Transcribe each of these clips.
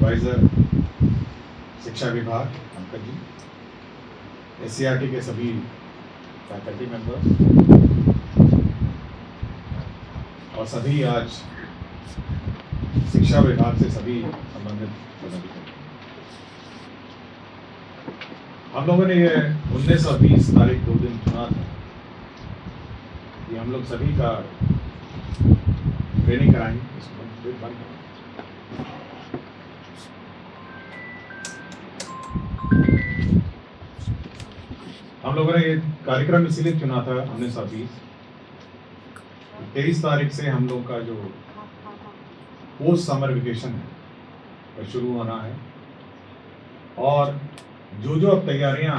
Supervisor शिक्षा विभाग Pankaj ji, SCERT के सभी फैकल्टी मेंबर्स और सभी आज शिक्षा विभाग से सभी संबंधित पदाधिकारी, हम लोगों ने ये 19 और 20 तारीख 2 दिन चुना था कि हम लोग सभी का ट्रेनिंग कराएंगे। हम लोगों ने ये कार्यक्रम इसलिए चुना था 19 और 20, 23 तारीख से हम लोग का जो पोस्ट समर वेकेशन है वह शुरू होना है और जो अब तैयारियां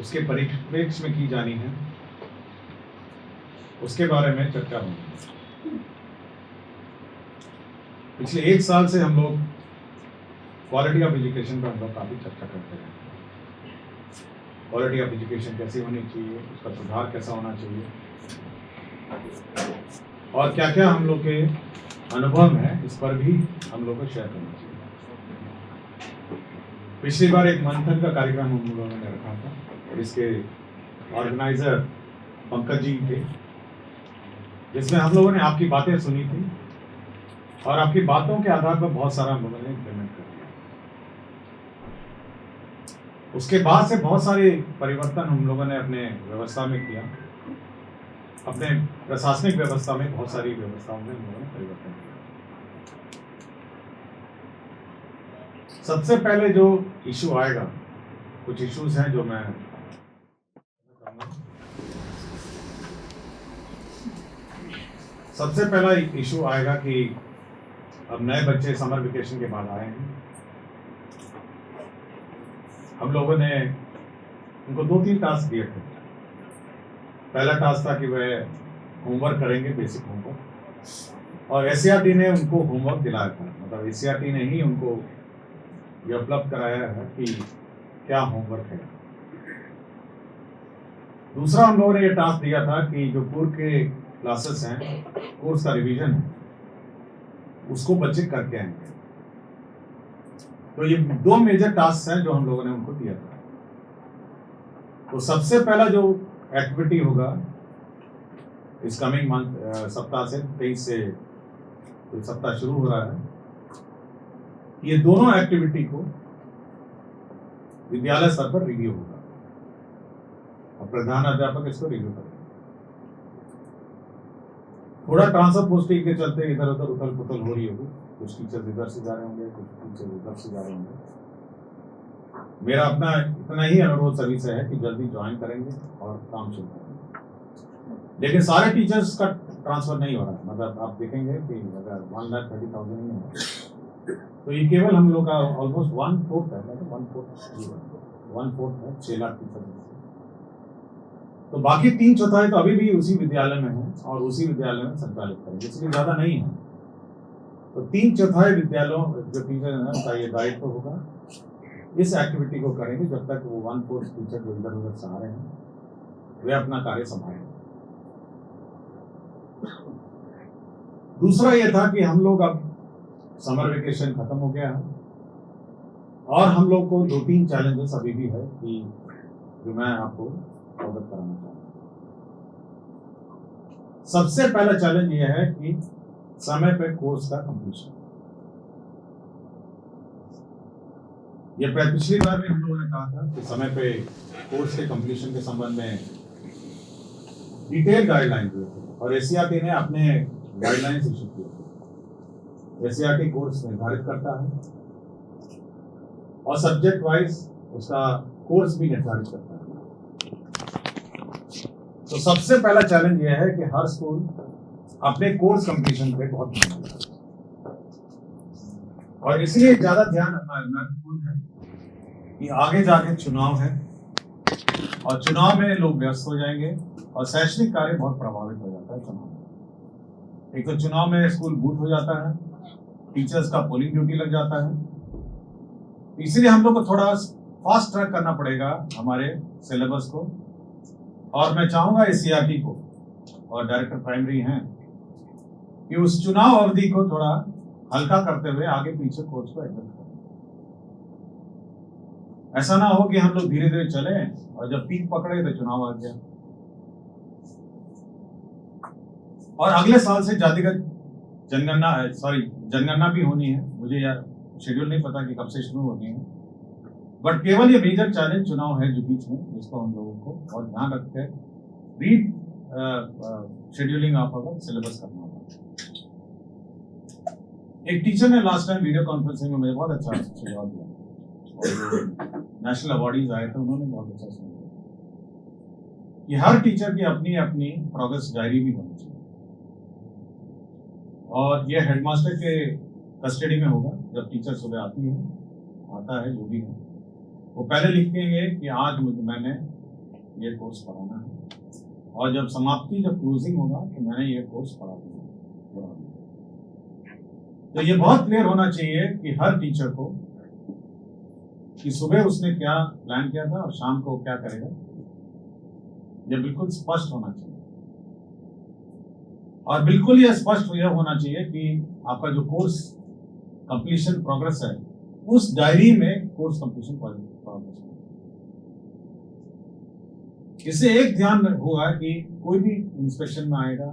उसके परिप्रेक्ष्य में की जानी है उसके बारे में चर्चा होगी। पिछले 1 साल से हम लोग क्वालिटी ऑफ एजुकेशन पर हम लोग काफी चर्चा करते हैं। क्वालिटी ऑफ एजुकेशन कैसी होनी चाहिए, उसका सुधार कैसा होना चाहिए और क्या क्या हम लोग के अनुभव है इस पर भी हम लोग को शेयर करना चाहिए। पिछली बार एक मंथन का कार्यक्रम हम लोगों ने रखा था और इसके ऑर्गेनाइजर पंकज जी थे, जिसमें हम लोगों ने आपकी बातें सुनी थी और आपकी बातों के आधार पर बहुत सारा हम लोगों ने इम्प्लीमेंट कर दिया। उसके बाद से बहुत सारे परिवर्तन हम लोगों ने अपने व्यवस्था में किया, अपने प्रशासनिक व्यवस्था में बहुत सारी व्यवस्थाओं में हम लोगों ने परिवर्तन किया। सबसे पहले जो इशू आएगा, कुछ इश्यूज हैं जो मैं सबसे पहला इशू आएगा कि अब नए बच्चे समर वेकेशन के बाद आए हैं। हम लोगों ने उनको 2-3 टास्क दिए थे। पहला टास्क था कि वह होमवर्क करेंगे, बेसिक होमवर्क, और SCERT ने उनको होमवर्क दिलाया था। मतलब SCERT ने ही उनको यह उपलब्ध कराया है कि क्या होमवर्क है। दूसरा हम लोगों ने यह टास्क दिया था कि जो पूर्व के क्लासेस हैं, कोर्स का रिवीजन है, उसको बच्चे करके आएंगे। तो ये 2 मेजर टास्क हैं जो हम लोगों ने उनको दिया था। तो सबसे पहला जो एक्टिविटी होगा इस कमिंग मंथ सप्ताह से 23 से तो सप्ताह शुरू हो रहा है, ये दोनों एक्टिविटी को विद्यालय स्तर पर रिव्यू होगा और प्रधान अध्यापक इसको रिव्यू करेंगे। थोड़ा ट्रांसफर पोस्टिंग के चलते इधर उधर उथल पुथल हो रही होगी, कुछ टीचर्स इधर से जा रहे होंगे, कुछ टीचर्स उधर से जा रहे होंगे। मेरा अपना इतना ही अनुरोध सभी से है कि जल्दी ज्वाइन करेंगे और काम शुरू करेंगे। लेकिन सारे टीचर्स का ट्रांसफर नहीं हो रहा है। मतलब आप देखेंगे कि अगर 1,30,000 नहीं है तो ये केवल हम लोग का ऑलमोस्ट 1/4 है, मतलब 1/4 है 6 लाख टीचर। तो बाकी 3/4 तो अभी भी उसी विद्यालय में है और उसी विद्यालय में संचालित करेंगे, इसलिए ज्यादा नहीं है। तो 3/4 विद्यालयों जो टीचर है उनका ये दायित्व होगा, इस एक्टिविटी को करेंगे जब तक वो 1/4 टीचर जो इधर उधर से आ रहे हैं वे अपना कार्य संभालेंगे। दूसरा ये था कि हम लोग अब समर वेकेशन खत्म हो गया है और हम लोग को 2-3 चैलेंजेस अभी भी है कि जो मैं आपको अवगत कराना चाहता हूँ। सबसे पहला चैलेंज ये है कि समय पे कोर्स का कंप्लीशन। ये पिछली बार भी हम लोगों ने कहा था कि समय पे कोर्स के कंप्लीशन के संबंध में डिटेल गाइडलाइन दिए थे और SCERT ने अपने गाइडलाइंस इशू किए थे। SCERT कोर्स निर्धारित करता है और सब्जेक्ट वाइज उसका कोर्स भी निर्धारित करता है। तो सबसे पहला चैलेंज यह है कि हर स्कूल अपने कोर्स कंप्लीशन पे बहुत ध्यान देता है और इसलिए ज्यादा ध्यान रखना महत्वपूर्ण है कि आगे जाके चुनाव है और चुनाव में लोग व्यस्त हो जाएंगे और शैक्षणिक कार्य बहुत प्रभावित हो जाता है चुनाव में। एक तो चुनाव में स्कूल बूथ हो जाता है, टीचर्स का पोलिंग ड्यूटी लग जाता है, इसलिए हम लोग को थोड़ा फास्ट ट्रैक करना पड़ेगा हमारे सिलेबस को। और मैं चाहूंगा SCERT को और डायरेक्टर प्राइमरी हैं कि उस चुनाव अवधि को थोड़ा हल्का करते हुए आगे पीछे कोर्स को एडजस्ट करें। ऐसा ना हो कि हम लोग धीरे धीरे चले और जब पीक पकड़े तो चुनाव आ गया। और अगले साल से जातिगत जनगणना भी होनी है। मुझे यार शेड्यूल नहीं पता कि कब से शुरू होनी है, बट केवल ये मेजर चैलेंज चुनाव है जो बीच में, जिसको हम लोगों को बहुत ध्यान रख के शेड्यूलिंग ऑफ अवर सिलेबस करना होगा। एक टीचर ने लास्ट टाइम वीडियो कॉन्फ्रेंसिंग में मुझे बहुत अच्छा सुझाव दिया, और नेशनल अवार्डीज आए थे, उन्होंने बहुत अच्छा सुझाव कि हर टीचर की अपनी अपनी प्रोग्रेस डायरी भी होनी चाहिए, और ये हेडमास्टर के कस्टडी में होगा। जब टीचर सुबह आता है जो भी है, वो पहले लिखेंगे कि आज मैंने ये कोर्स पढ़ाना है, और जब समाप्ति जब क्लोजिंग होगा तो मैंने ये कोर्स पढ़ा दिया। तो ये बहुत क्लियर होना चाहिए कि हर टीचर को कि सुबह उसने क्या प्लान किया था और शाम को क्या करेगा, ये बिल्कुल स्पष्ट होना चाहिए। और बिल्कुल ये स्पष्ट यह होना चाहिए कि आपका जो कोर्स कंप्लीशन प्रोग्रेस है, उस डायरी में कोर्स कंप्लीशन प्रोग्रेस। इससे एक ध्यान हुआ कि कोई भी इंस्पेक्शन में आएगा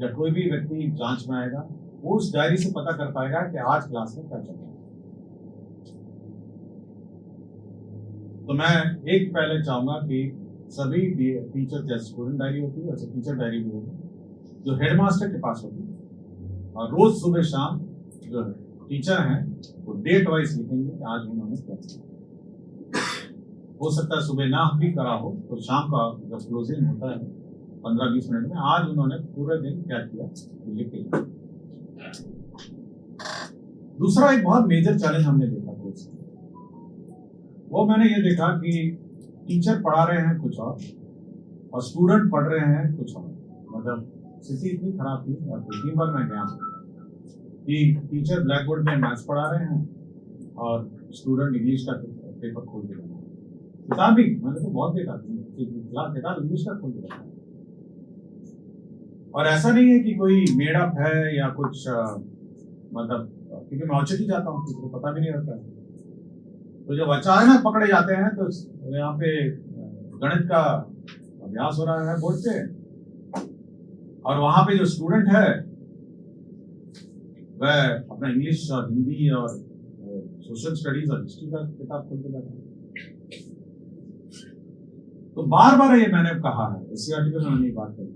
या कोई भी व्यक्ति जांच में आएगा, वो उस डायरी से पता कर पाएगा कि आज क्लास में क्या चल रहा है। तो मैं एक पहले चाहूंगा कि सभी टीचर, जैसे स्टूडेंट डायरी होती है वैसे टीचर डायरी भी होगी जो हेडमास्टर के पास होगी, और रोज सुबह शाम जो टीचर हैं वो डेट वाइज लिखेंगे कि आज उन्होंने क्या किया। हो सकता है सुबह ना भी करा हो तो शाम का जब क्लोजिंग होता है 15-20 मिनट में, आज उन्होंने पूरे दिन क्या किया लिख के। दूसरा एक बहुत मेजर चैलेंज हमने देखा कोर्स में, वो मैंने ये देखा कि टीचर पढ़ा रहे हैं कुछ और स्टूडेंट पढ़ रहे हैं कुछ और। मतलब स्थिति इतनी खराब थी, और 3 बार मैं गया कि टीचर ब्लैक बोर्ड में मैथ्स पढ़ा रहे हैं और स्टूडेंट इंग्लिश का पेपर खोल के रहे हैं। किताब भी मैंने तो बहुत देखा, किताब इंग्लिश का खोल के रखा है। और ऐसा नहीं है कि कोई मेड अप है या कुछ, मतलब क्योंकि मैं औचित्य जाता हूँ, किसी को पता भी नहीं रहता है। तो जब अचानक पकड़े जाते हैं तो यहाँ पे गणित का अभ्यास हो रहा है बोर्ड पे, और वहां पे जो स्टूडेंट है वह अपना इंग्लिश और हिंदी और सोशल स्टडीज और हिस्ट्री का किताब खोल के बैठा है। तो बार बार ये मैंने कहा है, इसी आर्टिकल में मैंने बात कही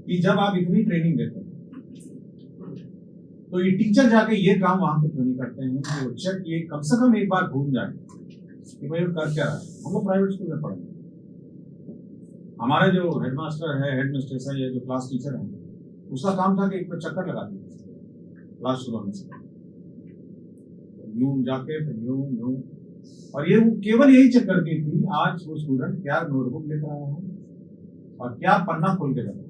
कि जब आप इतनी ट्रेनिंग देते हैं तो ये टीचर जाके ये काम वहां पे क्यों नहीं करते हैं कि वो चेक ये कम से कम एक बार घूम जाए कि भाई वो कर क्या रहा है। हम लोग प्राइवेट स्कूल में पढ़े, हमारे जो हेडमास्टर है, हेडमिस्ट्रेस है, ये जो क्लास टीचर है, उसका काम था कि एक बार चक्कर लगा दिया क्लास शुरू होने से, यूं जाके फिर यूं, और ये वो केवल यही चेक करती थी आज वो स्टूडेंट क्या नोटबुक लेकर आया है और क्या पन्ना खोल के रखा है।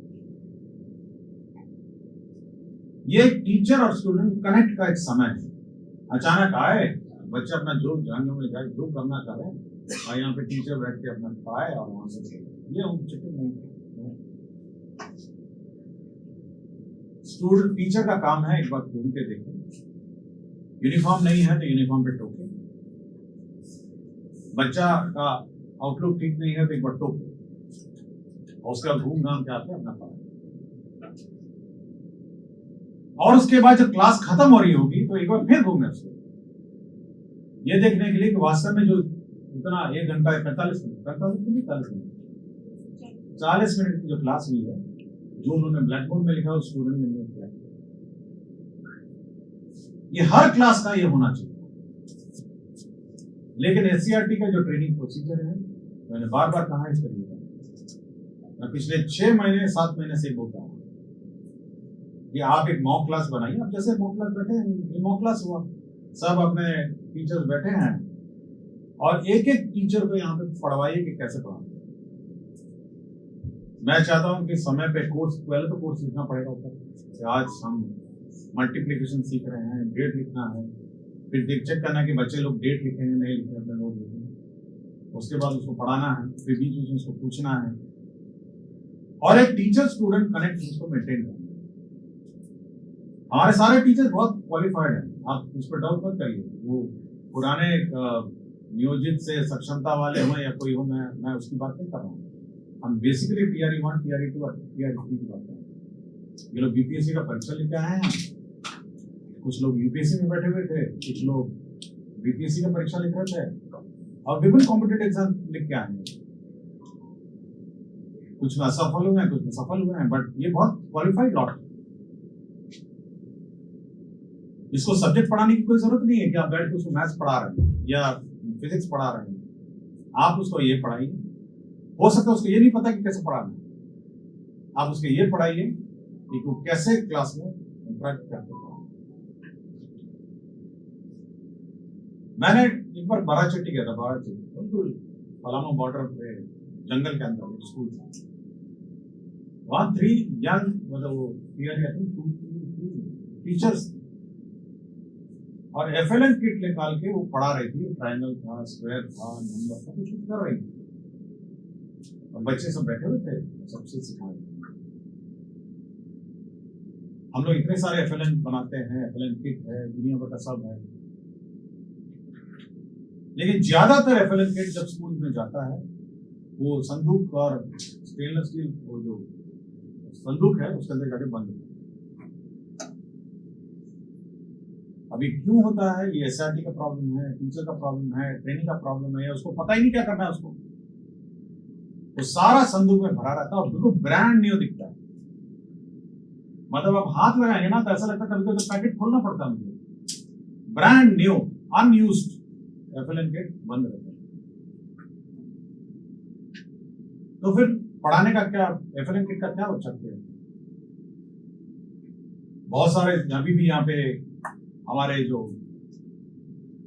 ये टीचर और स्टूडेंट कनेक्ट का एक समय है। अचानक आए बच्चे अपना जो जानने में जाए, जो करना चाहे, और यहाँ पे टीचर बैठ के अपना पढ़ाए और वहां से ये नहीं। स्टूडेंट टीचर का काम है एक बार घूम के देखें, यूनिफॉर्म नहीं है तो यूनिफॉर्म पे टोके, बच्चा का आउटलुक ठीक नहीं है तो एक बार टोके, और उसके बाद घूम घाम के आते अपना पढ़ाए। और उसके बाद जब क्लास खत्म हो रही होगी तो एक बार फिर घूमने उसको, ये देखने के लिए कि वास्तव में जो इतना 1 घंटा 45 मिनट 40 मिनट की जो क्लास हुई है, जो उन्होंने ब्लैक बोर्ड में लिखा उस स्टूडेंट ने नहीं किया। ये हर क्लास का ये होना चाहिए। लेकिन एससीईआरटी का जो ट्रेनिंग प्रोसीजर है, मैंने बार बार कहा इसके लिए, मैं पिछले 6 महीने 7 महीने से बोलता हूँ कि आप एक मॉक क्लास बनाइए। अब जैसे मॉक क्लास बैठे हैं, मॉक क्लास हुआ, सब अपने टीचर्स बैठे हैं और एक एक टीचर को यहाँ पे पढ़वाइए कि कैसे पढ़ाना। मैं चाहता हूँ कि समय पे कोर्स, पहले तो कोर्स लिखना पड़ेगा ऊपर, आज हम मल्टीप्लिकेशन सीख रहे हैं, डेट लिखना है, फिर चेक करना है कि बच्चे लोग डेट लिखे हैं नहीं लिखे, अपने नोट लिखे हैं, उसके बाद उसको पढ़ाना है, फिर बीच बीच में उसको पूछना है, और एक टीचर स्टूडेंट कनेक्ट उसको मेंटेन करना है। हमारे सारे टीचर्स बहुत क्वालिफाइड हैं, आप इस पर डाउट मत करिए। वो पुराने नियोजित से सक्षमता वाले हो या कोई हो, मैं उसकी बात नहीं कर रहा हूँ। हम बेसिकली टीआरई 1, टीआरई 2 और टीआरई 3 की बात कर रहे हैं। ये लोग बीपीएससी का परीक्षा लेके आए हैं, कुछ लोग यूपीएससी में बैठे हुए थे, कुछ लोग बीपीएससी का परीक्षा लिख रहे थे और विभिन्न कॉम्पिटेटिव एग्जाम लिख के आए हैं। कुछ में असफल हुए हैं, कुछ में सफल हुए हैं, बट ये बहुत क्वालिफाइड लॉट है। इसको सब्जेक्ट पढ़ाने की कोई जरूरत नहीं है कि आप बैठ के उसको मैथ्स पढ़ा रहे हैं या फिजिक्स पढ़ा रहे हैं। आप उसको ये पढ़ाइए, हो सकता है उसको ये नहीं पता कि कैसे पढ़ाना है, आप उसको ये पढ़ाइए कि वो कैसे क्लास में इंटरेक्ट करते हैं। मैंने एक बार बाराचट्टी गया था, बाराचट्टी बिल्कुल पलामू बॉर्डर पे जंगल के अंदर स्कूल था। वहां 3 यंग मतलब वो टीचर्स और एफएलएन किट निकाल के वो पढ़ा रही थी। ट्रायंगल था, स्क्वायर था, नंबर था, कुछ कर रही थी और बच्चे सब बैठे हुए थे, सबसे सिखा रहे थे। हम लोग इतने सारे एफएलएन बनाते हैं, एफएलएन किट है, दुनिया भर का सब है, लेकिन ज्यादातर एफएलएन किट जब स्कूल में जाता है वो संदूक और स्टेनलेस स्टील वो जो संदूक है उसके अंदर जाके बंद होता है। अभी क्यों होता है? ये एसआरटी का प्रॉब्लम है, टीचर का प्रॉब्लम है, ट्रेनिंग का प्रॉब्लम है, या उसको पता ही नहीं क्या करना है उसको। वो सारा संदूक में भरा रहता है और बिल्कुल ब्रांड न्यू दिखता है। मतलब आप हाथ लगाएंगे ना तो ऐसा लगता है कभी कभी पैकेट खोलना पड़ता है मुझे। Brand new unused FLN kit बंद रहता है। तो फिर पढ़ाने का क्या, एफएलएन किट का क्या औचित्य है? बहुत सारे अभी भी यहाँ पे हमारे जो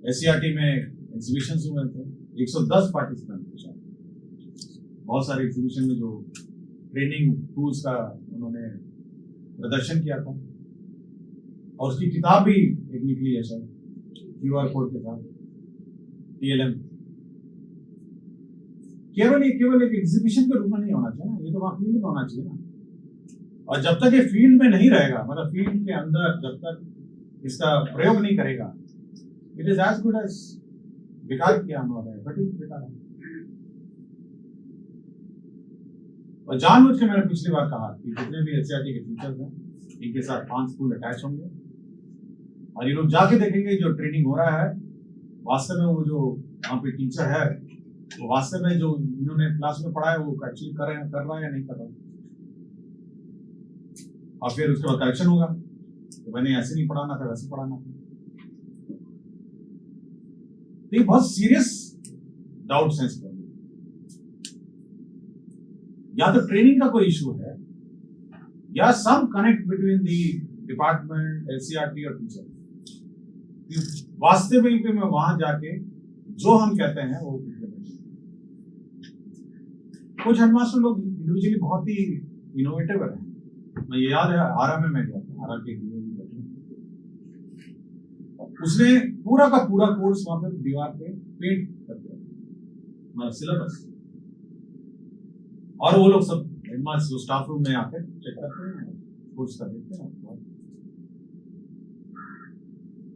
एससीईआरटी में एग्जीबिशंस हुए थे, 110 पार्टिसिपेंट थे। बहुत सारे एग्जीबिशन में जो ट्रेनिंग टूल्स का उन्होंने प्रदर्शन किया था और उसकी किताब भी एक निकली है सर, QR कोड के साथ, TLM। केवल एक एग्जीबिशन के रूप में नहीं होना चाहिए ना, ये तो वहाँ फील्ड में होना चाहिए ना। और जब तक ये फील्ड में नहीं रहेगा, मतलब फील्ड के अंदर जब तक इसका प्रयोग नहीं करेगा, it is as good as बेकार किया हम लोगों ने, बेकार है। और जानबूझ के मैंने पिछली बार कहा कि जितने भी एससीईआरटी के टीचर्स हैं इनके साथ 5 स्कूल अटैच होंगे और ये लोग जाके देखेंगे जो ट्रेनिंग हो रहा है वास्तव में वो जो वहाँ पे टीचर है वो वास्तव में जो इन्होंने क्लास में पढ़ा है वो एक्चुअली कर रहा है या नहीं कर रहा है। और फिर उसके बाद करेक्शन होगा, तो मैंने ऐसे नहीं पढ़ाना था, वैसे पढ़ाना था। तो बहुत सीरियस डाउट्स हैं इस पर। या तो ट्रेनिंग का कोई इशू है या some connect between the department, SCERT और टीचर। वास्तविक में वहां जाके जो हम कहते हैं वो कुछ हेडमास्टर लोग इंडिविजुअली बहुत ही इनोवेटिव है। मैं ये याद है आरा में मैं गया था, आरा के उसने पूरा का पूरा कोर्स वहां पे दीवार पे पेंट कर दिया सिलेबस, और वो लोग सब हेडमास्टर स्टाफ रूम में आकर चेक करते हैं, कोर्स कर देते हैं।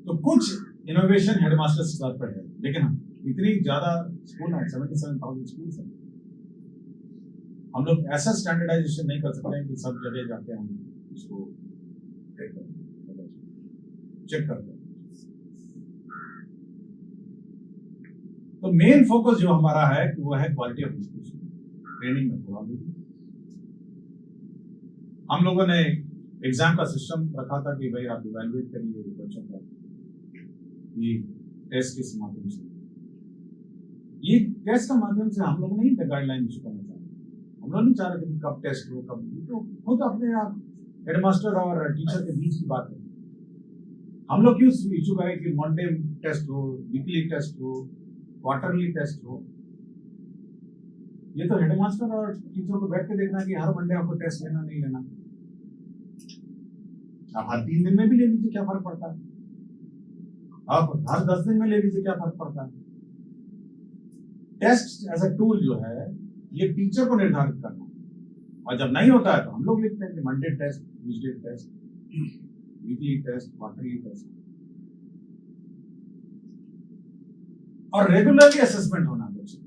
तो कुछ इनोवेशन हेडमास्टर स्तर पर है, लेकिन इतनी ज्यादा स्कूल है, 77,000 स्कूल है, हम लोग ऐसा स्टैंडर्डाइजेशन नहीं कर सकते हैं कि सब जगह जाके हम इसको चेक करते हैं। तो मेन फोकस जो हमारा है कि वो है क्वालिटी ऑफ एजुकेशन, ट्रेनिंग में थोड़ा भी। हम लोगों ने एग्जाम का सिस्टम रखा था कि भाई आप इवैल्यूएट करिए बच्चों का, ये टेस्ट के माध्यम से, ये टेस्ट के माध्यम से हम लोग नहीं गाइडलाइन इशू करना चाहते। हम लोग नहीं चाह रहे थे कि कब टेस्ट हो कब नहीं, तो खुद अपने आप हेडमास्टर और टीचर के बीच की बात है। हम लोग क्यों इशू करें कि मंडे टेस्ट हो, वीकली टेस्ट हो, क्वार्टरली टेस्ट हो। ये तो हेडमास्टर और टीचर को बैठ के देखना है कि हर मंडे आपको टेस्ट लेना नहीं लेना। आप हर 3 दिन में भी ले लीजिए, क्या फर्क पड़ता है? आप हर 10 दिन में ले लीजिए, क्या फर्क पड़ता है? टेस्ट एज अ टूल जो है ये टीचर को निर्धारित करना, और जब नहीं होता है तो हम लोग लिखते हैं कि Monday test, Tuesday test. Weekly test, quarterly test, और रेगुलरली असेसमेंट होना बच्चे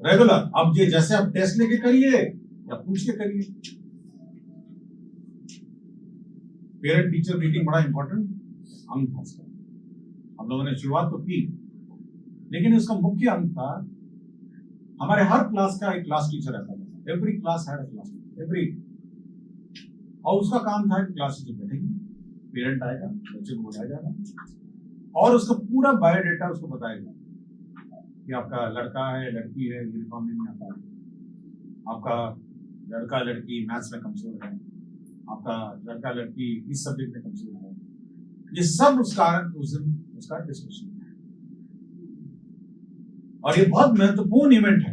रेगुलर। अब ये जैसे आप टेस्ट लेके करिए या पूछ के करिए। पेरेंट टीचर मीटिंग बड़ा इंपॉर्टेंट अंग था इसका। हम लोगों ने शुरुआत तो की, लेकिन इसका मुख्य अंग था हमारे हर क्लास का एक क्लास टीचर रहता था। Every class had a class teacher, every. और उसका काम था कि क्लास टीचर बैठेगी, पेरेंट आएगा, बच्चे को बुलाया जाएगा और उसका पूरा बायोडाटा उसको बताएगा कि आपका लड़का है, लड़की है, यूनिफॉर्म में नहीं आता है, आपका लड़का लड़की मैथ्स में कमजोर है, आपका लड़का लड़की इस सब्जेक्ट में कमजोर है। ये सब उसका डिस्कशन है और ये बहुत महत्वपूर्ण इवेंट है।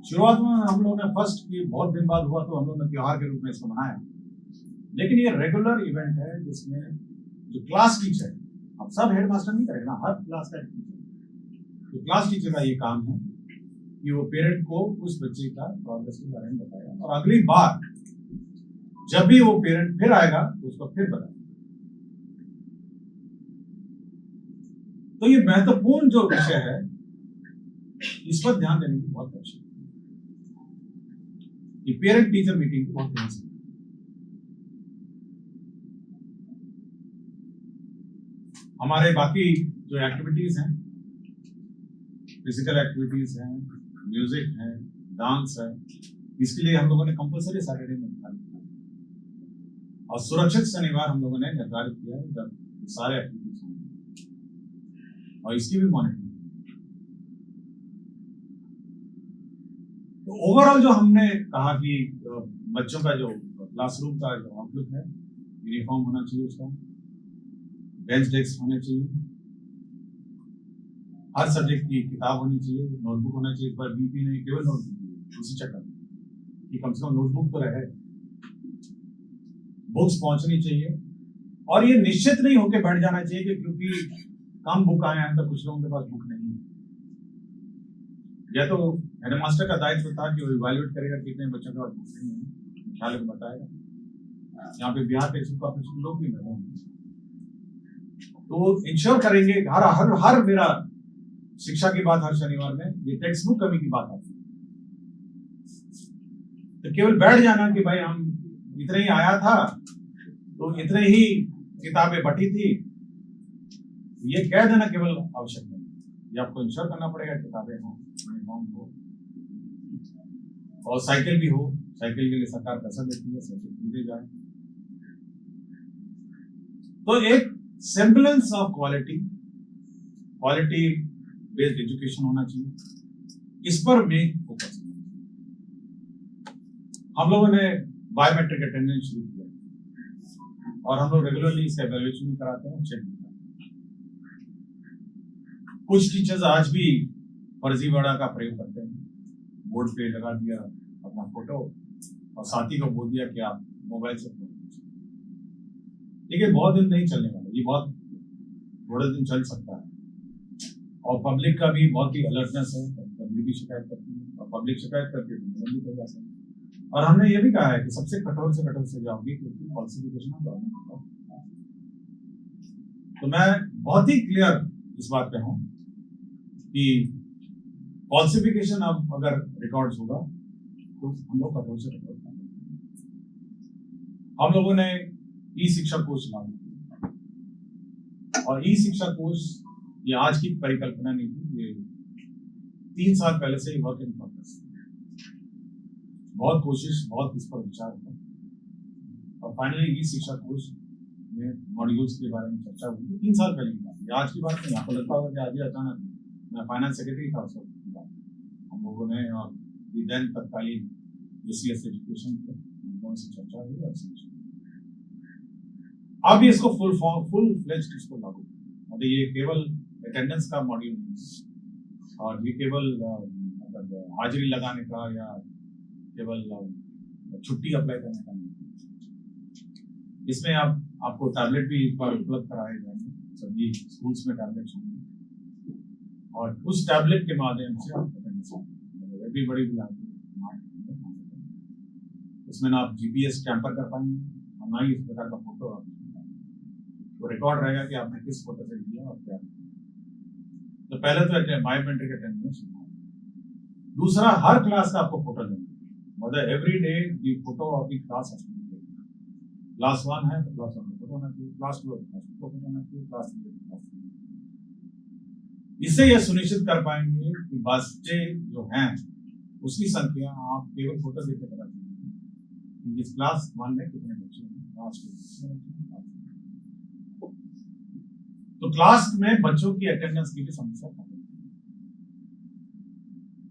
शुरुआत में हम लोगों ने फर्स्ट की बहुत दिन बाद हुआ तो हम लोगों ने त्योहार के रूप में इसको मनाया, लेकिन ये रेगुलर इवेंट है जिसमें जो क्लास टीचर, अब सब हेडमास्टर नहीं करेगा ना, हर क्लास का टीचर, तो क्लास टीचर का ये काम है कि वो पेरेंट को उस बच्चे का प्रोग्रेस के बारे में बताएगा और अगली बार जब भी वो पेरेंट फिर आएगा तो उसको फिर बताएगा। तो ये महत्वपूर्ण जो विषय है इस पर ध्यान देने की बहुत आवश्यकता है। ये पेरेंट टीचर मीटिंग को बहुत ध्यान से, हमारे बाकी जो एक्टिविटीज हैं, फिजिकल एक्टिविटीज हैं, म्यूजिक है, डांस है, इसके लिए हम लोगों ने कंपल्सरी सैटरडे में निर्धारित किया और सुरक्षित शनिवार हम लोगों ने निर्धारित किया जब सारे एक्टिविटीज होंगे और इसकी भी मॉनिटरिंग। तो ओवरऑल जो हमने कहा कि बच्चों का जो क्लासरूम का जो आउटलुक है, यूनिफॉर्म होना चाहिए, उसका बेंच डेस्क होने चाहिए, हर सब्जेक्ट की किताब होनी चाहिए, नोटबुक होना चाहिए, पर बीपी नहीं केवल नोटबुक, उसी चक्कर कि कम से कम नोटबुक तो रहे, बुक्स पहुंचनी चाहिए और ये निश्चित नहीं होकर बैठ जाना चाहिए कि क्योंकि कम बुक आए हैं तो कुछ लोगों के पास बुक नहीं है। या तो हेडमास्टर का दायित्व था कि वो इवैल्यूएट करेगा कितने बच्चों के पास बुक नहीं है, ख्याल को बताएगा। यहाँ पे बिहार टेक्स्ट बुक ऑपरेशन लोग भी लगे होंगे तो इंश्योर करेंगे। हर हर हर मेरा शिक्षा की बात हर शनिवार में ये टेक्स्ट बुक कमी की बात आती है, तो केवल बैठ जाना कि भाई हम इतने ही आया था तो इतने ही किताबें बटी थी, ये कह देना केवल आवश्यक नहीं। ये आपको इंश्योर करना पड़ेगा किताबें हो, यूनिफॉर्म हो और साइकिल भी हो। साइकिल के लिए सरकार पैसा देती है, साइकिल खरीदे जाए। तो एक semblance of quality based education होना चाहिए, इस पर मैं फोकस। हम लोगों ने बायोमेट्रिक अटेंडेंस शुरू किया और हम लोग रेगुलरली इसका एवेल्युएशन भी कराते हैं, चेक भी कराते हैं। कुछ टीचर्स आज भी फर्जीवाड़ा का प्रयोग करते हैं, बोर्ड पे लगा दिया अपना फोटो और साथी को बोल दिया कि आप मोबाइल से फोटो खींचिए। देखिए बहुत दिन नहीं चलने वाला, ये बहुत थोड़े दिन चल सकता है और पब्लिक का भी बहुत ही अलर्टनेस है, पब्लिक भी शिकायत करती है और पब्लिक शिकायत करती है तो निलंबित भी कर जा सकता है। और हमने ये भी कहा है कि सबसे कठोर से कठोर सजा होगी क्योंकि फॉल्सिफिकेशन ऑफ। तो मैं बहुत ही क्लियर इस बात पे हूं कि फॉल्सिफिकेशन अब अगर रिकॉर्ड्स होगा तो हम लोग कठोर से कठोर करेंगे। हम लोगों ने ई शिक्षा कोष लागू किया और ई शिक्षा कोष ये आज की परिकल्पना नहीं थी, ये 3 साल पहले से वर्क इन प्रोग्रेस। बहुत कोशिश, बहुत इस पर विचार हुआ और फाइनली ई शिक्षा कोष में मॉड्यूल्स के बारे में चर्चा हुई। 3 साल पहले की बात, आज की बात नहीं। आपको लगता होगा कि आज अचानक, मैं फाइनेंस सेक्रेटरी था उस वक्त, हम लोगों ने और देन तत्कालीन एसीएस एजुकेशन पे कौन सी चर्चा हुई और अब इसको फुल फ्लेज्ड इसको लागू, मतलब ये केवल अटेंडेंस का मॉड्यूल नहीं और ये केवल मतलब हाजिरी लगाने का या केवल छुट्टी अप्लाई करने का नहीं। इसमें आपको टैबलेट भी उपलब्ध कराए जाएंगे, सभी स्कूल्स में टैबलेट्स होंगे और उस टैबलेट के माध्यम से आप बड़ी इसमें ना आप जीपीएस कैंपर कर पाएंगे, ना ही इस प्रकार का फोटो तो रिकॉर्ड रहेगा कि आपने किस फोटो से लिया और क्या। तो पहले तो बायोमेट्रिक अटेंडेंस। दूसरा, हर क्लास का आपको फोटो लेना, मतलब every day the photo of the class. Class 1 है तो क्लास 1 में फोटो होना चाहिए, क्लास 2 है तो क्लास 2 फोटो होना चाहिए, क्लास 3 है तो क्लास 3। इससे यह सुनिश्चित कर पाएंगे कि बच्चे जो हैं उसकी संख्या आप केवल फोटो देकर पता चलेगी। इस क्लास 1 में कितने बच्चे हैं, क्लास 2 में कितने बच्चे हैं। तो क्लास में बच्चों की अटेंडेंस की भी समस्या है।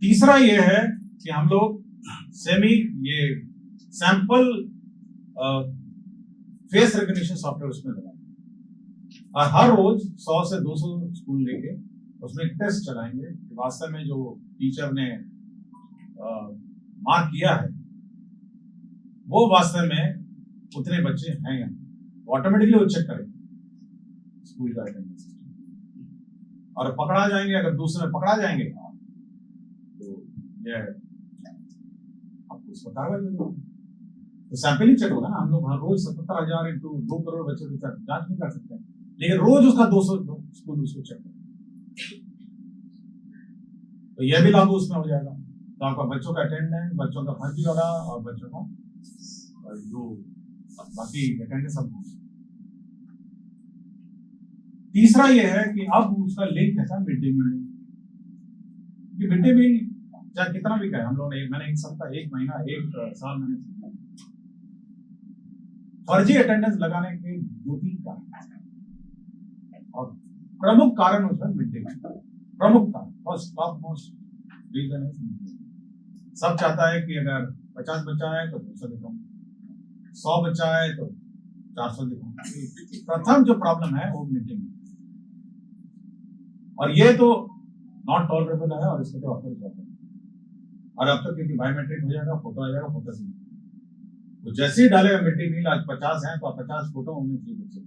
तीसरा ये है कि हम लोग ये सैंपल फेस रिकग्निशन सॉफ्टवेयर उसमें लगाएंगे और हर रोज 100 से 200 स्कूल लेके उसमें टेस्ट चलाएंगे कि वास्तव में जो टीचर ने मार्क किया है वो वास्तव में उतने बच्चे हैं या ऑटोमेटिकली वो चेक करेंगे स्कूल का अटेंडेंस सिस्टम। और पकड़ा जाएंगे, अगर दूसरे में पकड़ा जाएंगे तो ये आपको इस पर कार्रवाई होगी। तो सैंपलिंग चेक होगा ना, हम लोग हर रोज 77,000 इंटू 2 करोड़ बच्चों की जांच नहीं कर सकते, लेकिन रोज उसका 200 स्कूल उसको चेक करें, तो यह भी लागू उसमें हो जाएगा। तो आपका बच्चों का अटेंडेंस, बच्चों का फर्जीवाड़ा और बच्चों का जो बाकी अटेंडेंस सब। तीसरा यह है कि अब उसका लिंक है mid day meal. Mid day meal चाहे कितना भी कहे, हम लोग ने मैंने एक सप्ताह, एक महीना, एक साल मैंने फर्जी अटेंडेंस लगाने के 2-3 कारण और प्रमुख कारण उसमें मिड डे मील। प्रमुख कारण, फर्स्ट टॉप मोस्ट रीजन है सब चाहता है कि अगर 50 बच्चा है तो 200 दिखाऊं, 100 बच्चा है तो 400 दिखाऊं। प्रथम जो प्रॉब्लम है वो मिड डे मील, और ये तो नॉट टॉलरेबल है और इसको तो अप्रोच करते हैं। और अब तक क्योंकि बायोमेट्रिक हो जाएगा, फोटो आ जाएगा, फोटो से तो जैसे ही डालेगा मिड डे मील, आज 50 है तो 50 फोटो होने चाहिए बच्चे।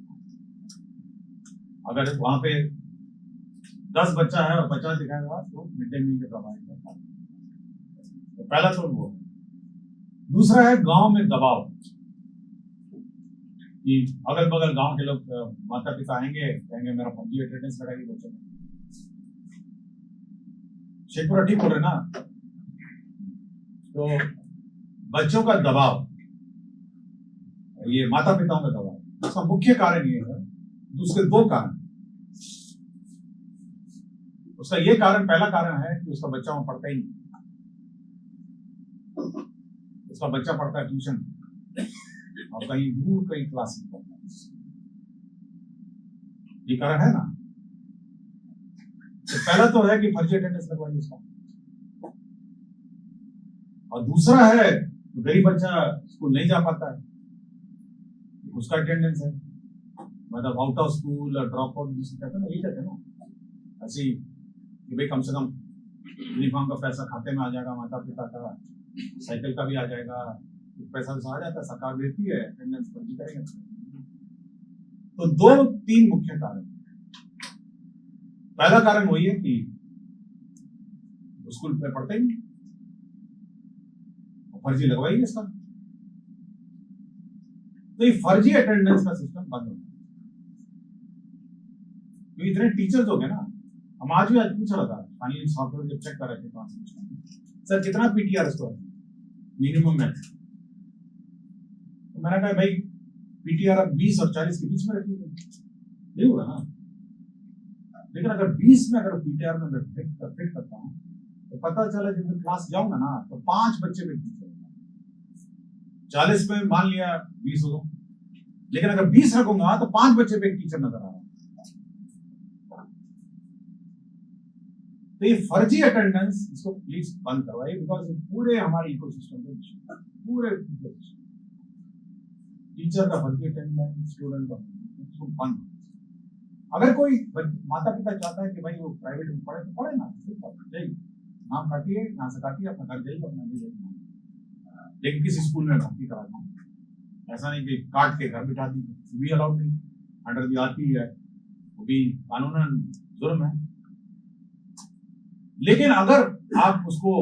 अगर वहां पे 10 बच्चा है और 50 दिखाएगा तो मिड डे मील के प्रभावित है। तो पहला तो वो। दूसरा है गांव में दबाव, कि अगल बगल गांव के लोग माता पिता आएंगे, कहेंगे मेरा फर्जी अटेंडेंस लगाइए बच्चों को। शेखपुरा ठीक बोल रहे ना। तो बच्चों का दबाव, ये माता पिताओं का दबाव, उसका मुख्य कारण ये है, उसके 2 कारण। उसका ये कारण, पहला कारण है कि उसका बच्चा वहां पढ़ता ही नहीं, उसका बच्चा पढ़ता है ट्यूशन और कहीं दूर कहीं क्लास में पढ़ता है। ये कारण है ना। तो पहला तो है कि फर्जी अटेंडेंस लगवाइए उसका, और दूसरा है तो गरीब बच्चा स्कूल नहीं जा पाता है, उसका अटेंडेंस है, मतलब आउट ऑफ स्कूल और ड्रॉप आउट जिसे कहते हैं ना, यही कहते हैं ना ऐसे ही कि भाई कम से कम यूनिफॉर्म का पैसा खाते में आ जाएगा, माता पिता का साइकिल का भी आ जाएगा, पैसा आ जाता है, सरकार देती है, अटेंडेंस फर्जी करेंगे। तो 2-3 मुख्य कारण। पहला कारण वही है कि स्कूल में पढ़ते ही नहीं, फर्जी लगवाइए इसका। तो ये फर्जी अटेंडेंस का सिस्टम बंद होना। तो इतने टीचर्स हो गए ना, हम आज पूछ रहा था फाइनली सॉफ्टवेयर जब चेक कर रहे थे, सर कितना पीटीआर स्कोर मिनिमम मैथ्स, तो मैंने कहा भाई पीटीआर अब 20 और 40 के बीच में रखिए, नहीं होगा ना। लेकिन अगर 20 में अगर पीटीआर में मैं फिट करता हूँ तो पता चला जब मैं क्लास जाऊंगा ना तो 5 बच्चे में टीचर, 40 में मान लिया 20 होगा, लेकिन अगर 20 रखूंगा तो 5 बच्चे पे टीचर नजर आ रहा है। तो ये फर्जी अटेंडेंस, इसको प्लीज बंद करवाइए, बिकॉज पूरे हमारे इकोसिस्टम पे, पूरे टीचर का फर्जी अटेंडेंस, स्टूडेंट का, इसको बंद। अगर कोई माता पिता चाहता है कि भाई वो प्राइवेट में पढ़े तो पढ़े ना, नाम काटिए, यहाँ से काटिए, अपना घर जाइए, अपना ले जाइए, लेकिन किसी स्कूल में भर्ती करा दें। ऐसा नहीं कि काट के घर बिठा दी, भी अलाउड नहीं, अंडर दी आती है, वो भी कानूनन जुर्म है। लेकिन अगर आप उसको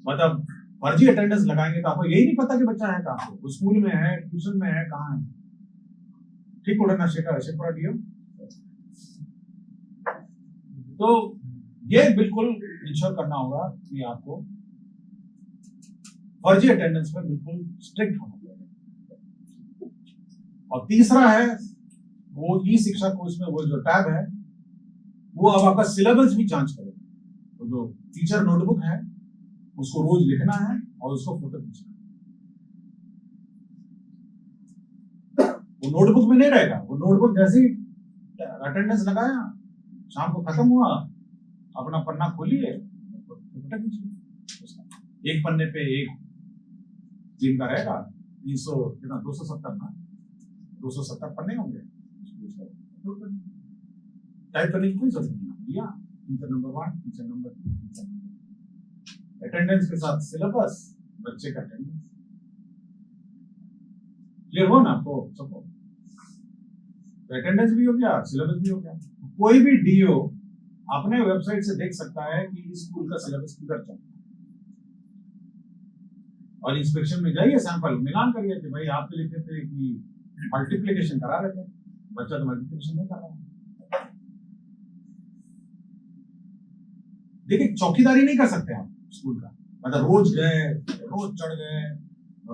मतलब फर्जी अटेंडेंस लगाएंगे तो आपको यही नहीं पता कि बच्चा है कहाँ पे, वो स्कूल में है, ट्यूशन में है, कहाँ है। ठीक उड़ना शेखर दियो। तो ये बिल्कुल इंश्योर करना होगा कि आपको फर्जी अटेंडेंस में बिल्कुल स्ट्रिक्ट होना पड़ेगा। और तीसरा है वो ई शिक्षा कोर्स में वो जो टैब है वो अब आपका सिलेबस भी जांच करेगा। तो जो टीचर नोटबुक है उसको रोज लिखना है और उसको फोटो खींचना है। वो नोटबुक में नहीं रहेगा, वो नोटबुक जैसे ही अटेंडेंस लगाया, शाम को खत्म हुआ, अपना पन्ना खोलिए, फोटो खींचिए। एक पन्ने पे एक दिन का रहेगा, 300 कितना 270 ना, 270 पन्ने होंगे, टाइप करने की कोई जरूरत नहीं। Teacher number 1, teacher number 2, teacher number, attendance के साथ सिलेबस, बच्चे का अटेंडेंस। क्लियर हो ना आपको सबको? अटेंडेंस भी हो गया, सिलेबस भी हो गया। कोई भी डीओ अपने वेबसाइट से देख सकता है कि इस स्कूल का सिलेबस किधर चल रहा है, और इंस्पेक्शन में जाइए, सैंपल मिलान करिए कि भाई आप तो लिखे थे कि मल्टीप्लिकेशन करा रहे थे, बच्चा तो मल्टीप्लिकेशन नहीं कर रहा है। देखिए चौकीदारी नहीं कर सकते आप स्कूल का, मतलब रोज गए, रोज चढ़ गए,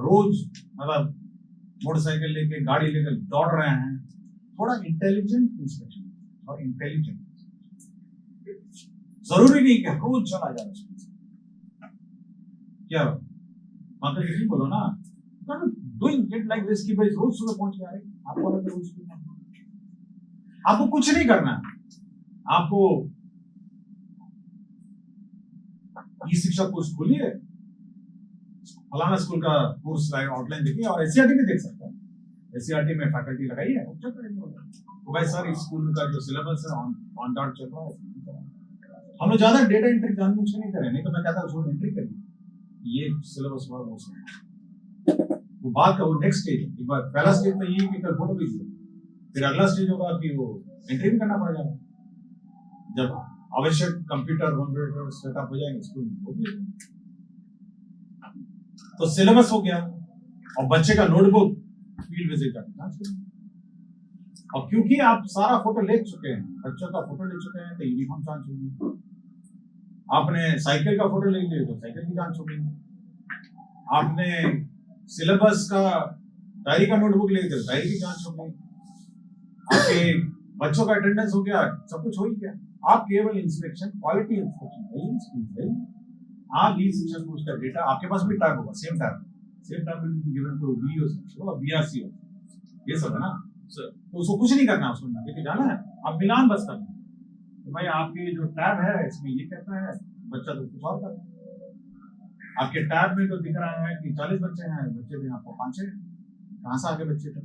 रोज मतलब मोटरसाइकिल लेके, गाड़ी लेकर दौड़ रहे हैं। थोड़ा इंटेलिजेंट इंस्पेक्शन और इंटेलिजेंट, जरूरी नहीं कि रोज चला जाए। क्या माता जी बोलो ना, डूइंग इट लाइक दिस कि भाई रोज सुबह पहुंच गया, आपको अलग रोज आपको कुछ नहीं करना, आपको ई शिक्षा कोर्स खोलिए, फलाना स्कूल का कोर्स आउटलाइन देखिए, और एससीईआरटी भी देख सकता है, एससीईआरटी में फैकल्टी लगाइए, तो भाई सर इस स्कूल का जो सिलेबस है ऑन डॉट चल रहा है। हम लोग ज्यादा डेटा एंट्री जानबूझ के नहीं कर रहे, नहीं तो मैं कहता हूँ एंट्री करिए, ये सिलेबस हुआ वो बात का वो नेक्स्ट स्टेज है। एक बार पहला स्टेज तो ये कि कल फोटो भेजिए, फिर अगला स्टेज होगा कि वो एंट्री भी करना पड़ जाएगा, जब आवश्यक कंप्यूटर सेटअप हो जाएंगे स्कूल में, वो भी। तो सिलेबस हो गया, और बच्चे का नोटबुक फील्ड विजिट करना। और क्योंकि आप सारा फोटो ले चुके हैं, बच्चों का फोटो ले चुके हैं, तो यूनिफॉर्म जांच होगी। आपने साइकिल का फोटो ले लिया तो साइकिल की जांच होगी। आपने सिलेबस का डायरी का नोटबुक ले लिया तो डायरी की जांच होगी। आपके बच्चों का अटेंडेंस हो गया, सब कुछ हो ही गया। आप केवल इंस्पेक्शन, क्वालिटी इंस्पेक्शन, आप ई शिक्षा कोर्स का डेटा, आपके पास भी टैब होगा, same tab will be given to BO और बीआरसी, ये सब है ना। तो उसको कुछ नहीं करना, उसको लेके जाना है, आप मिलान बस करना है। तो भाई आपकी जो टैब है इसमें ये कहता है, बच्चा तो कुछ और कर रहा है। आपके टैब में तो दिख रहा है कि 40 बच्चे हैं, बच्चे भी आपको 5 हैं, कहां से आगे बच्चे थे,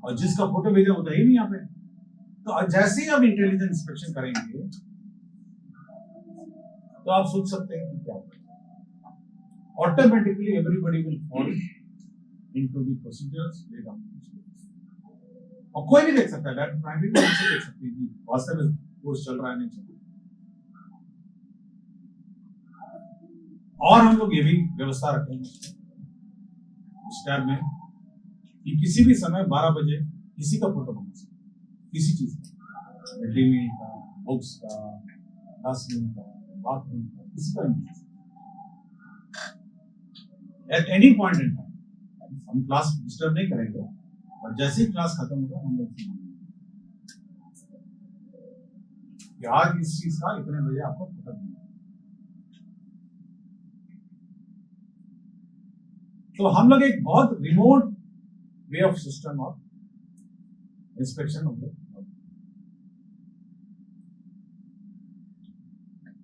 और जिसका फोटो भेजा होता ही नहीं यहाँ पे। तो जैसे ही आप इंटेलिजेंस इंस्पेक्शन करेंगे तो आप सोच सकते हैं कि क्या होगा, automatically everybody will follow into the procedures. और कोई भी देख सकता है, डायरेक्ट प्राइमरी में से देख सकते हैं कि वास्तव में कोर्स चल रहा है नहीं चल रहा। और हम लोग ये भी व्यवस्था रखेंगे उस टैब में कि किसी भी समय 12 बजे किसी का फोटो बना सकते, किसी चीज का, मिड डे मील का, बुक्स का, क्लासरूम का, बाथरूम का, किसी का नहीं, at any point in time. हम क्लास डिस्टर्ब नहीं करेंगे, और जैसे ही क्लास खत्म होगा हम लोग आज इस चीज का इतने बजे आपको फोटो देना। तो हम लोग एक बहुत रिमोट वे ऑफ सिस्टम और इंस्पेक्शन होंगे।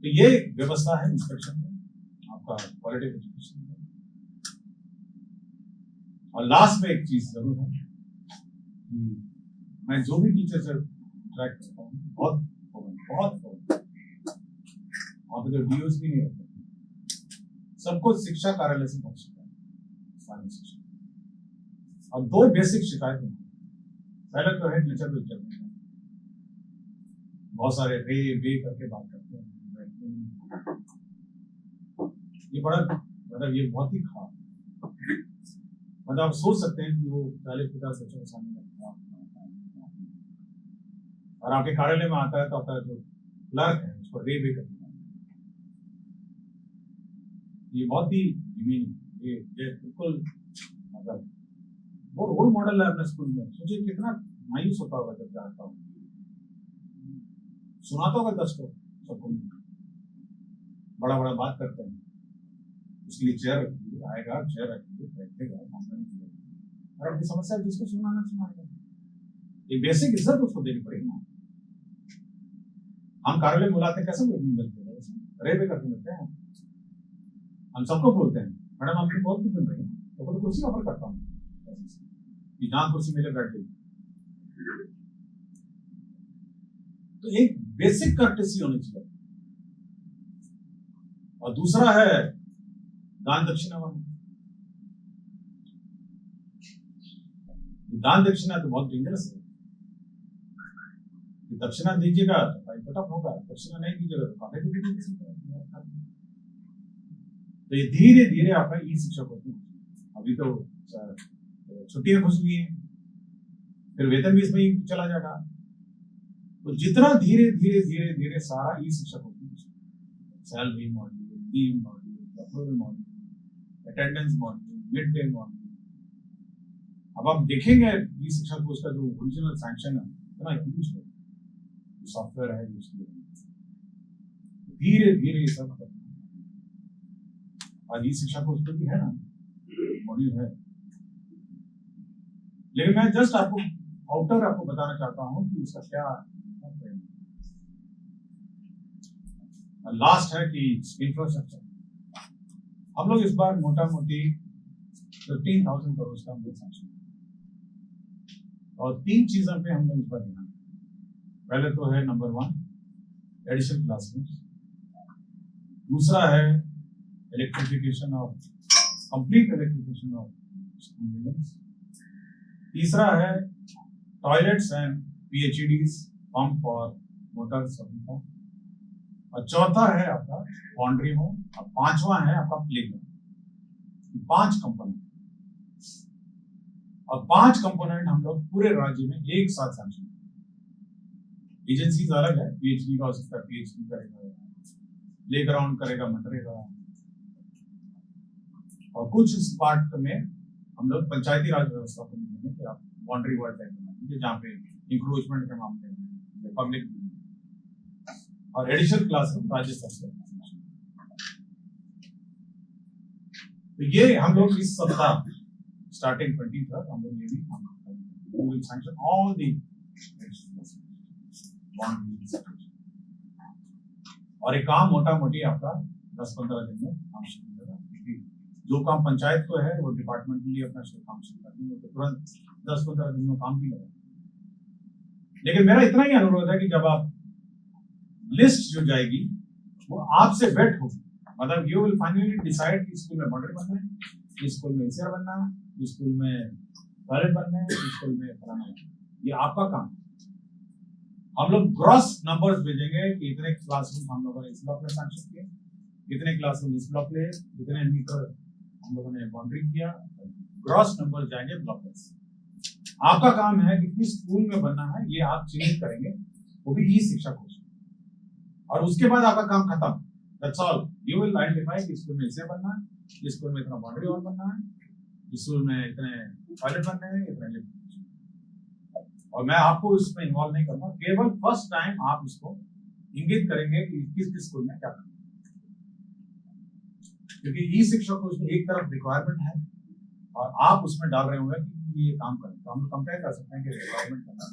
तो ये व्यवस्था है इंस्पेक्शन में, आपका क्वालिटी एजुकेशन। और लास्ट में एक चीज जरूर है, मैं जो भी टीचर से ट्रैक करता हूँ, बहुत वहां पे तो डीओस भी नहीं होते, सबको शिक्षा कार्यालय से पहुंच सकता है शिक्षा। और 2 बेसिक शिकायत होती है। पहले तो है टीचर को चलते हैं, बहुत सारे रे करके बात करते हैं, ये बड़ा मतलब ये बहुत ही खराब, मतलब आप सोच सकते हैं कि वो 40-50 बच्चों के सामने और आपके कार्यालय में आता है तो आपका जो क्लर्क है उसको रे भी करना, ये बहुत ही ये बिल्कुल मतलब वो रोल मॉडल है अपने स्कूल में। सोचिए कितना मायूस होता होगा जब जाता हूँ, सुनाता होगा 10 को सबको, बड़ा बड़ा बात करते हैं, उसके लिए चेयर रखिए, आएगा चेयर रखिए, बैठेगा, और अपनी समस्या जिसको सुनाना सुनाएगा, एक बेसिक इज्जत उसको देनी पड़ेगी ना। हम कार्यालय में बुलाते कैसे मिलते हैं, रे पे करके मिलते हैं, हम सबको बोलते हैं मैडम आपकी बहुत कुछ मिल रही है, तो कुर्सी ऑफर करता हूँ कि जहां कुर्सी मिले बैठ गई। तो एक बेसिक कर्टेसी होनी चाहिए। और दूसरा है दान दक्षिणा वाला। दान दक्षिणा तो बहुत डेंजरस है, दक्षिणा दीजिएगा तो भाई पटक होगा, दक्षिणा नहीं दीजिएगा तो काफी दीजिएगा। तो ये धीरे धीरे आपका ई शिक्षक होती है। अभी तो छुट्टियां घुस गई हैं, फिर वेतन भी इसमें चला जाएगा। तो जितना धीरे धीरे धीरे धीरे सारा ई शिक्षक होती है, salary module, leave module, approval module, attendance module, mid day module. अब आप देखेंगे ई शिक्षक को उसका जो ओरिजिनल सैंक्शन है इतना ह्यूज है, सॉफ्टवेयर है उसके धीरे धीरे सब करना। और ई शिक्षा को उसको भी है ना मॉड्यूल है, लेकिन मैं जस्ट आपको आउटर आपको बताना चाहता हूं कि उसका क्या लास्ट है कि इंफ्रास्ट्रक्चर। हम लोग इस बार मोटा मोटी 15,000 करोड़ का हम लोग सैंक्शन, और 3 चीजों पे हम लोग इस बार ध्यान। पहले तो है नंबर 1 एडिशनल क्लासरूम्स, दूसरा है electrification of complete electrification of school buildings, तीसरा है टॉयलेट्स एंड पीएचईडीज पंप और मोटर्स का, और चौथा है आपका बाउंड्री होम, और पांचवा है आपका प्लेग्राउंड। 5 कंपोनेंट, और 5 कंपोनेंट हम लोग पूरे राज्य में एक साथ सैंक्शन। एजेंसीज अलग है, पीएचडी का हो सकता है पीएचडी करेगा, प्लेग्राउंड करेगा मनरेगा, और कुछ इस पार्ट में हम लोग पंचायती राज व्यवस्था को देंगे कि आप बाउंड्री वर्ड टाइप बनाएंगे जहाँ पे इंक्रोचमेंट के मामले में पब्लिक, और एडिशनल क्लासरूम राज्य स्तर से। तो ये हम लोग इस सप्ताह स्टार्टिंग 20 तक हम लोग ये भी काम करेंगे। We will sanction all the boundaries। और एक काम मोटा मोटी आपका 10-15 दिन में काम शुरू होगा। जो काम पंचायत को है वो डिपार्टमेंट के लिए अपना काम शुरू कर देंगे, तो तुरंत 10-15 दिन में काम भी लगा। लेकिन मेरा इतना ही अनुरोध है कि जब आप लिस्ट जो जाएगी वो आपसे वेट होगी, मतलब यू विल फाइनली डिसाइड कि स्कूल में बाउंड्री बनना है, स्कूल में एसीआर बनना है, स्कूल में टॉयलेट बनना है, स्कूल में फलाना है, ये आपका काम। हम लोग ग्रॉस नंबर्स भेजेंगे कि इतने क्लासरूम हम लोगों ने इस ब्लॉक में सैंक्शन किए, इतने क्लासरूम इस ब्लॉक में, इतने मीटर हम लोगों ने बाउंड्री किया, ग्रॉस नंबर जाएंगे ब्लॉक में। आपका काम है कि किस स्कूल में बनना है ये आप चिन्हित करेंगे, वो भी ई शिक्षा कोष, और उसके बाद आपका काम खत्म। That's all. You will identify कि स्कूल में इसे बनना है, स्कूल में इतना बाउंड्री वॉल बनना है, स्कूल में इतने टॉयलेट बनने हैं, इतने, और मैं आपको इसमें इन्वॉल्व नहीं करूंगा, केवल फर्स्ट टाइम आप इसको इंगित करेंगे कि किस किस स्कूल में क्या करना है, क्योंकि ई शिक्षा को उसमें एक तरफ रिक्वायरमेंट है और आप उसमें डाल रहे होंगे कि ये काम करें, तो हम कंपेयर कर सकते हैं कि रिक्वायरमेंट करना।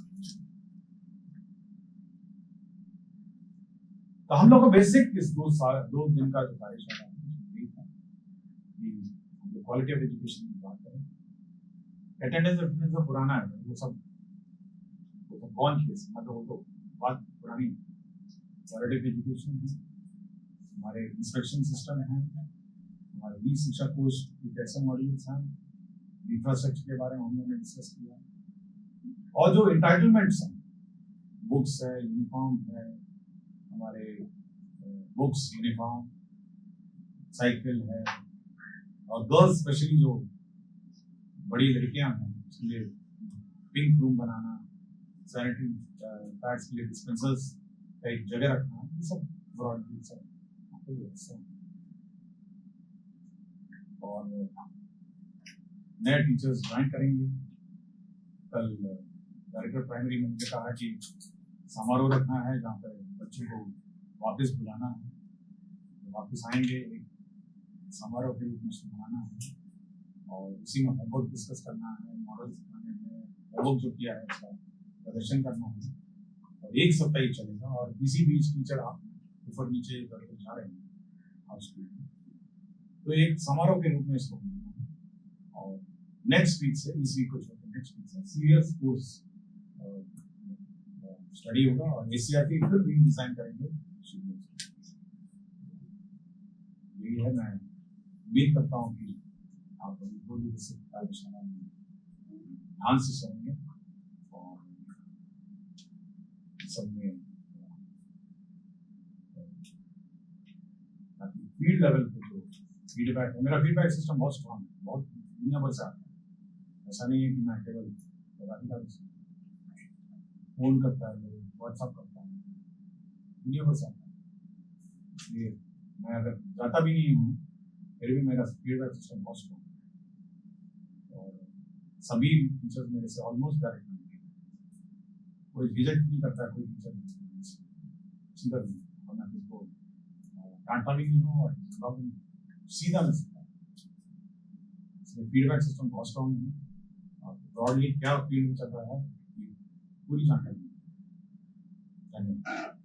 तो हम लोग को बेसिक इस 2 दिन का जो कार्यशाला है, क्वालिटी ऑफ एजुकेशन की बात करें। अटेंडेंस तो पुराना है, वो सब कौन केस, मतलब वो तो बात पुरानी। क्वालिटी ऑफ एजुकेशन है, हमारे इंस्पेक्शन सिस्टम है, हमारे ई शिक्षा कोष के कैसे मॉड्यूल्स हैं, इंफ्रास्ट्रक्चर के बारे में हमने डिस्कस किया, और जो इंटाइटलमेंट्स हैं, बुक्स है, यूनिफॉर्म है, हमारे बुक्स यूनिफॉर्म साइकिल है, और गर्ल्स स्पेशली जो बड़ी लड़कियां हैं उसके लिए पिंक रूम बनाना, सैनिटरी पैड्स के लिए डिस्पेंसर्स का एक जगह रखना, ये सब ब्रॉडली सब और नए टीचर्स ज्वाइन करेंगे। कल डायरेक्टर प्राइमरी ने मुझे कहा कि समारोह रखना है जहाँ पर बच्चों को वापस बुलाना है, तो वापस आएंगे, एक समारोह के रूप में उसको मनाना है और उसी में होमवर्क डिस्कस करना है, मॉडल सिखाने में होमवर्क जो किया है उसका प्रदर्शन करना है और एक सप्ताह ही चलेगा। और इसी बीच टीचर आप ऊपर नीचे करके जा रहे हैं हाउस में, तो एक समारोह के रूप में इसको मनाना है। और नेक्स्ट वीक से, इस वीक को छोड़कर नेक्स्ट वीक से सीरियस कोर्स स्टडी होगा और एसीआरटी फिर रीडिजाइन करेंगे। यही है, मैं उम्मीद करता हूँ कि आप ध्यान से सुनेंगे और सब में फील्ड लेवल पे जो फीडबैक है, मेरा फीडबैक सिस्टम बहुत स्ट्रॉन्ग है, बहुत दुनिया भर से आता है। ऐसा नहीं है कि मैं केवल फोन करता है, व्हाट्सअप करता है, दुनिया भर से आता है। इसलिए मैं अगर जाता भी नहीं हूँ फिर भी मेरा फीडबैक सिस्टम बहुत स्ट्रॉन्ग है और सभी टीचर्स मेरे से ऑलमोस्ट डायरेक्ट नहीं, कोई रिजेक्ट नहीं करता, कोई टीचर सीधा नहीं, और मैं किसको डांटता भी नहीं हूँ और सीधा नहीं सीखता। इसलिए फीडबैक सिस्टम बहुत स्ट्रॉन्ग है और ब्रॉडली क्या फील्ड में चल रहा है पूरी जानकारी। धन्यवाद।